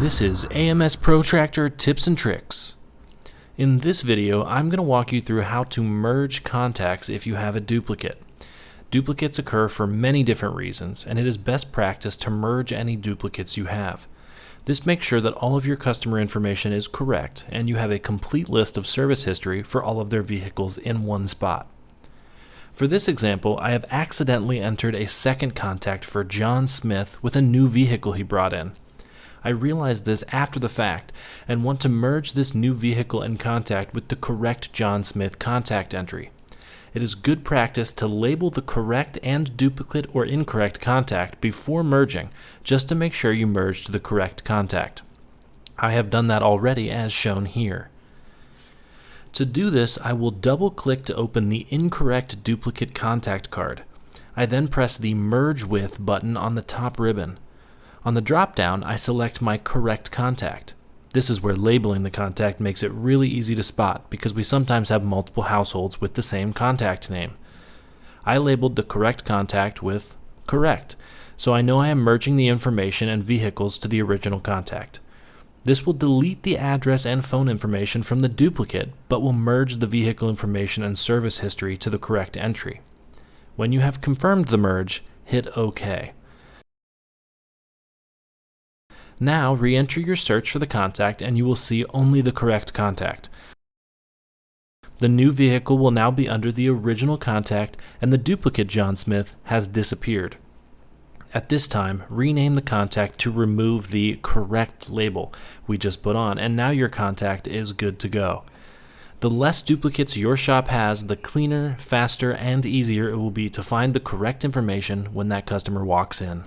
This is AMS Protractor Tips and Tricks. In this video, I'm going to walk you through how to merge contacts if you have a duplicate. Duplicates occur for many different reasons, and it is best practice to merge any duplicates you have. This makes sure that all of your customer information is correct, and you have a complete list of service history for all of their vehicles in one spot. For this example, I have accidentally entered a second contact for John Smith with a new vehicle he brought in. I realized this after the fact and want to merge this new vehicle and contact with the correct John Smith contact entry. It is good practice to label the correct and duplicate or incorrect contact before merging, just to make sure you merge to the correct contact. I have done that already as shown here. To do this, I will double-click to open the incorrect duplicate contact card. I then press the Merge With button on the top ribbon. On the drop-down, I select my correct contact. This is where labeling the contact makes it really easy to spot because we sometimes have multiple households with the same contact name. I labeled the correct contact with Correct, so I know I am merging the information and vehicles to the original contact. This will delete the address and phone information from the duplicate, but will merge the vehicle information and service history to the correct entry. When you have confirmed the merge, hit OK. Now re-enter your search for the contact and you will see only the correct contact. The new vehicle will now be under the original contact and the duplicate John Smith has disappeared. At this time, rename the contact to remove the correct label we just put on, and now your contact is good to go. The less duplicates your shop has, the cleaner, faster, and easier it will be to find the correct information when that customer walks in.